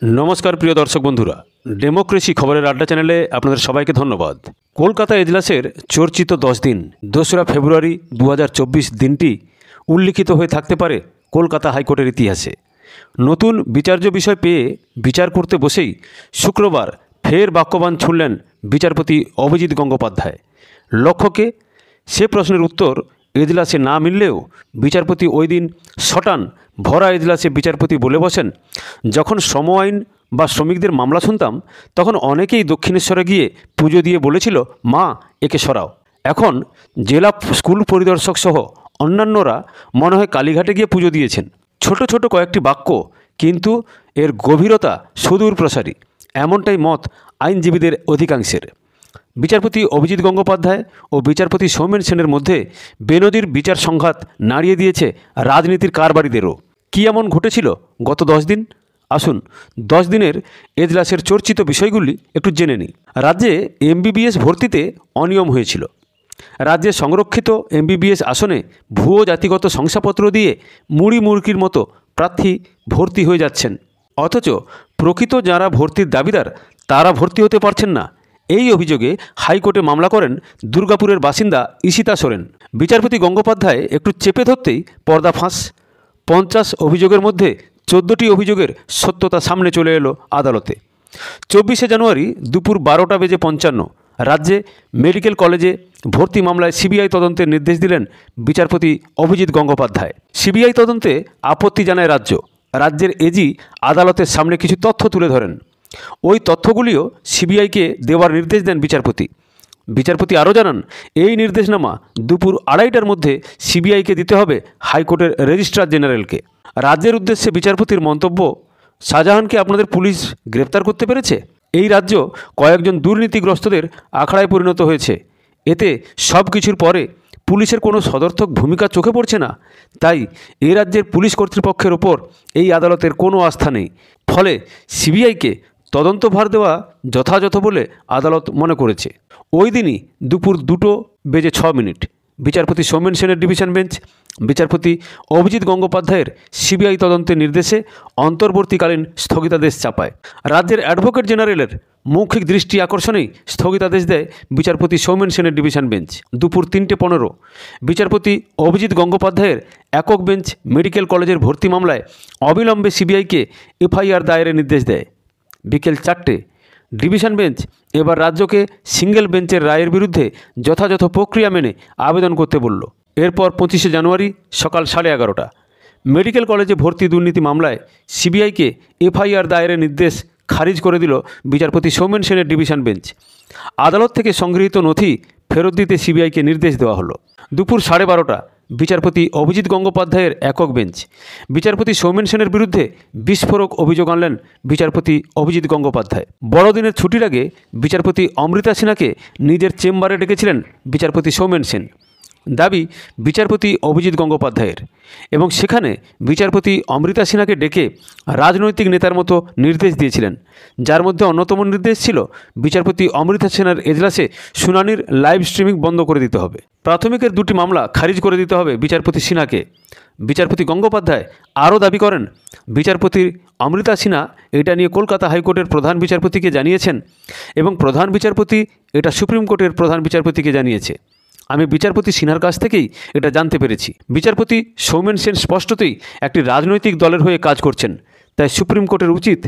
नमस्कार प्रिय दर्शक बंधुरा डेमोक्रेसी खबरेर आड्डा चैनेले आपनादेर सबाइके धन्यवाद। कलकाता एजलासेर चर्चित 10 दिन 2रा फेब्रुआरी 2024 दिनटी उल्लिखित हये थाकते पारे कलकाता हाईकोर्टेर इतिहासे। नतून विचार्य विषय पेये विचार करते बसेई शुक्रवार फेर बाक्यबाण छुड़लेन विचारपति अभिजित गंगोपाध्याय। लक्ष्यके से प्रश्नेर उत्तर एजलासे ना मिललेও विचारपति ओई दिन सटान भरा एजलासे विचारपति बोले बसेन, যখন শ্রম আইন বা শ্রমিকদের মামলা শুনতাম তখন অনেকেই দক্ষিণেশ্বরে গিয়ে পুজো দিয়ে বলেছিল, মা একে সরাও। এখন জেলা স্কুল পরিদর্শক সহ অন্যান্যরা মনে হয় কালীঘাটে গিয়ে পুজো দিয়েছেন। ছোট ছোট কয়েকটি বাক্য, কিন্তু এর গভীরতা সুদূর প্রসারী, এমনটাই মত আইনজীবীদের অধিকাংশের। বিচারপতি অভিজিৎ গঙ্গোপাধ্যায় ও বিচারপতি সৌমেন সেনের মধ্যে বেনজির বিচার সংঘাত নাড়িয়ে দিয়েছে রাজনীতির কারবারিদেরও। কী এমন ঘটেছিল গত 10 দিন? আসুন 10 দিনের এজলাসের চর্চিত বিষয়গুলি একটু জেনে নিই। রাজ্যে এমবিবিএস ভর্তিতে অনিয়ম হয়েছিল। রাজ্যে সংরক্ষিত এমবিবিএস আসনে ভুয়ো জাতিগত শংসাপত্র দিয়ে মুড়ি মুরগির মতো প্রার্থী ভর্তি হয়ে যাচ্ছেন, অথচ প্রকৃত যারা ভর্তির দাবিদার তারা ভর্তি হতে পারছেন না। এই অভিযোগে হাইকোর্টে মামলা করেন দুর্গাপুরের বাসিন্দা ঈশিতা সোরেন। বিচারপতি গঙ্গোপাধ্যায় একটু চেপে ধরতেই পর্দা ফাঁস। 50 অভিযোগের মধ্যে 14টি অভিযোগের সত্যতা সামনে চলে এলো আদালতে। 24শে জানুয়ারি দুপুর 12:55 রাজ্যে মেডিকেল কলেজে ভর্তি মামলায় সিবিআই তদন্তের নির্দেশ দিলেন বিচারপতি অভিজিৎ গঙ্গোপাধ্যায়। সিবিআই তদন্তে আপত্তি জানায় রাজ্য। রাজ্যের এজি আদালতের সামনে কিছু তথ্য তুলে ধরেন। ওই তথ্যগুলিও সিবিআইকে দেওয়ার নির্দেশ দেন বিচারপতি। বিচারপতি আরও জানান, এই নির্দেশনামা দুপুর 2:30টার মধ্যে সিবিআইকে দিতে হবে হাইকোর্টের রেজিস্ট্রার জেনারেলকে। রাজ্যের উদ্দেশ্যে বিচারপতির মন্তব্য, শাহজাহানকে আপনাদের পুলিশ গ্রেপ্তার করতে পেরেছে? এই রাজ্য কয়েকজন দুর্নীতিগ্রস্তদের আখড়ায় পরিণত হয়েছে। এতে সব কিছুর পরে পুলিশের কোনো সদর্থক ভূমিকা চোখে পড়ছে না। তাই এ রাজ্যের পুলিশ কর্তৃপক্ষের ওপর এই আদালতের কোনো আস্থা নেই। ফলে সিবিআইকে তদন্তভার দেওয়া যথাযথ বলে আদালত মনে করেছে। ওই দিনই দুপুর 2:06 বিচারপতি সৌমেন সেনের ডিভিশন বেঞ্চ বিচারপতি অভিজিৎ গঙ্গোপাধ্যায়ের সিবিআই তদন্তের নির্দেশে অন্তর্বর্তীকালীন স্থগিতাদেশ চাপায়। রাজ্যের অ্যাডভোকেট জেনারেলের মৌখিক দৃষ্টি আকর্ষণেই স্থগিতাদেশ দেয় বিচারপতি সৌমেন সেনের ডিভিশন বেঞ্চ। দুপুর 3:15 বিচারপতি অভিজিৎ গঙ্গোপাধ্যায়ের একক বেঞ্চ মেডিকেল কলেজের ভর্তি মামলায় অবিলম্বে সিবিআইকে এফআইআর দায়েরের নির্দেশ দেয়। বিকেল 4টে ডিভিশন বেঞ্চ এবার রাজ্যকে সিঙ্গেল বেঞ্চের রায়ের বিরুদ্ধে যথাযথ প্রক্রিয়া মেনে আবেদন করতে বলল। এরপর 25শে জানুয়ারি সকাল 11:30 মেডিকেল কলেজে ভর্তি দুর্নীতি মামলায় সিবিআইকে এফআইআর দায়েরের নির্দেশ খারিজ করে দিল বিচারপতি সৌমেন সেনের ডিভিশন বেঞ্চ। আদালত থেকে সংগৃহীত নথি ফেরত দিতে সিবিআইকে নির্দেশ দেওয়া হলো। দুপুর 12:30 বিচারপতি অভিজিৎ গঙ্গোপাধ্যায়ের একক বেঞ্চ বিচারপতি সৌমেন সেনের বিরুদ্ধে বিস্ফোরক অভিযোগ আনলেন বিচারপতি অভিজিৎ গঙ্গোপাধ্যায়। বড়দিনের ছুটির আগে বিচারপতি অমৃতা সিনহাকে নিজের চেম্বারে ডেকেছিলেন বিচারপতি সৌমেন সেন। দাবি বিচারপতি অভিজিৎ গঙ্গোপাধ্যায়ের, এবং সেখানে বিচারপতি অমৃতা সিনহাকে ডেকে রাজনৈতিক নেতার মতো নির্দেশ দিয়েছিলেন, যার মধ্যে অন্যতম নির্দেশ ছিল বিচারপতি অমৃতা সিনহার এজলাসে শুনানির লাইভ স্ট্রিমিং বন্ধ করে দিতে হবে। প্রাথমিকের 2টি মামলা খারিজ করে দিতে হবে বিচারপতি সিনহাকে। বিচারপতি গঙ্গোপাধ্যায় আরও দাবি করেন, বিচারপতি অমৃতা সিনহা এটা নিয়ে কলকাতা হাইকোর্টের প্রধান বিচারপতিকে জানিয়েছেন এবং প্রধান বিচারপতি এটা সুপ্রিম কোর্টের প্রধান বিচারপতিকে জানিয়েছে। আমি বিচারপতি সিনহার কাছ থেকেই এটা জানতে পেরেছি। বিচারপতি সৌমেন সেন স্পষ্টতই একটি রাজনৈতিক দলের হয়ে কাজ করছেন, তাই সুপ্রিম কোর্টের উচিত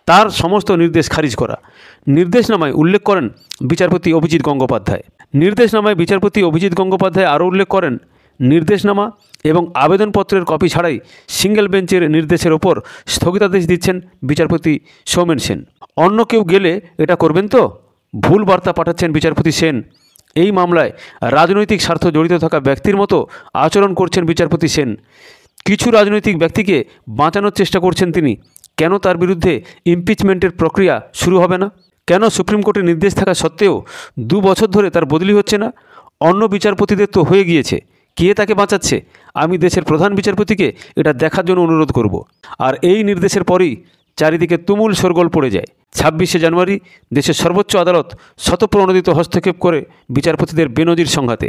তার সমস্ত নির্দেশ খারিজ করা। নির্দেশনামায় উল্লেখ করেন বিচারপতি অভিজিৎ গঙ্গোপাধ্যায়। নির্দেশনামায় বিচারপতি অভিজিৎ গঙ্গোপাধ্যায় আরও উল্লেখ করেন, নির্দেশনামা এবং আবেদনপত্রের কপি ছাড়াই সিঙ্গেল বেঞ্চের নির্দেশের ওপর স্থগিতাদেশ দিচ্ছেন বিচারপতি সৌমেন সেন। অন্য কেউ গেলে এটা করবেন তো? ভুল বার্তা পাঠাচ্ছেন বিচারপতি সেন। এই মামলায় রাজনৈতিক স্বার্থ জড়িত থাকা ব্যক্তির মতো আচরণ করছেন বিচারপতি সেন। কিছু রাজনৈতিক ব্যক্তিকে বাঁচানোর চেষ্টা করছেন তিনি। কেন তার বিরুদ্ধে ইমপিচমেন্টের প্রক্রিয়া শুরু হবে না? কেন সুপ্রিম কোর্টের নির্দেশ থাকা সত্ত্বেও 2 বছর ধরে তার বদলি হচ্ছে না? অন্য বিচারপতিদের তো হয়ে গিয়েছে, কে তাকে বাঁচাচ্ছে? আমি দেশের প্রধান বিচারপতিকে এটা দেখার জন্য অনুরোধ করব। আর এই নির্দেশের পরেই চারিদিকে তুমুল শোরগোল পড়ে যায়। 26শে জানুয়ারি দেশের সর্বোচ্চ আদালত স্বতঃপ্রণোদিত হস্তক্ষেপ করে বিচারপতিদের বেনজির সংঘাতে।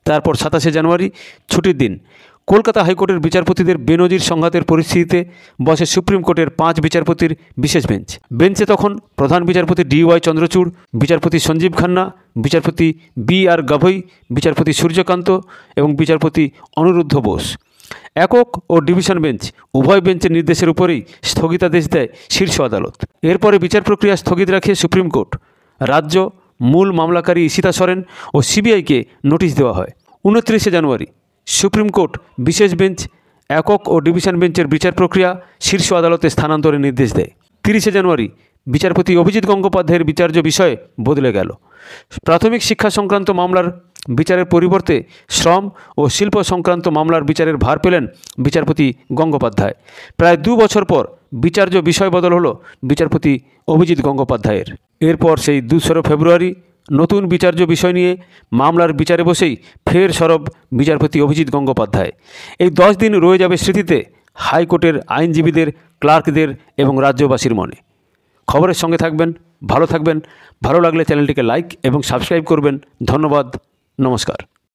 তারপর 27শে জানুয়ারি ছুটির দিন কলকাতা হাইকোর্টের বিচারপতিদের বেনজির সংঘাতের পরিস্থিতিতে বসে সুপ্রিম কোর্টের 5 বিচারপতির বিশেষ বেঞ্চ। বেঞ্চে তখন প্রধান বিচারপতি DY চন্দ্রচূড়, বিচারপতি সঞ্জীব খান্না, বিচারপতি BR গাভৈ, বিচারপতি সূর্যকান্ত এবং বিচারপতি অনিরুদ্ধ বোস। একক ও ডিভিশন বেঞ্চ উভয় বেঞ্চের নির্দেশের উপরেই স্থগিতাদেশ দেয় শীর্ষ আদালত। এরপরে বিচার প্রক্রিয়া স্থগিত রাখে সুপ্রিম কোর্ট। রাজ্য, মূল মামলাকারী ঈশিতা সরেন ও CBIকে নোটিশ দেওয়া হয়। 29 জানুয়ারি সুপ্রিম কোর্ট বিশেষ বেঞ্চ, একক ও ডিভিশন বেঞ্চের বিচার প্রক্রিয়া শীর্ষ আদালতে স্থানান্তরের নির্দেশ দেয়। 30 জানুয়ারি বিচারপতি অভিজিৎ গঙ্গোপাধ্যায়ের বিচার্য বিষয় বদলে গেল। প্রাথমিক শিক্ষা সংক্রান্ত মামলার বিচারের পরিবর্তে শ্রম ও শিল্প সংক্রান্ত মামলার বিচারের ভার পেলেন বিচারপতি গঙ্গোপাধ্যায়। প্রায় 2 বছর পর বিচার্য বিষয় বদল হলো বিচারপতি অভিজিৎ গঙ্গোপাধ্যায়ের। এরপর সেই 2 ফেব্রুয়ারি নতুন বিচার্য বিষয় নিয়ে মামলার বিচারে বসেই ফের সরব বিচারপতি অভিজিৎ গঙ্গোপাধ্যায়। এই 10 দিন রয়ে যাবে স্মৃতিতে হাইকোর্টের আইনজীবীদের, ক্লার্কদের এবং রাজ্যবাসীর মনে। খবরের সঙ্গে থাকবেন, ভালো থাকবেন। ভালো লাগলে চ্যানেলটিকে লাইক এবং সাবস্ক্রাইব করবেন। ধন্যবাদ, নমস্কার।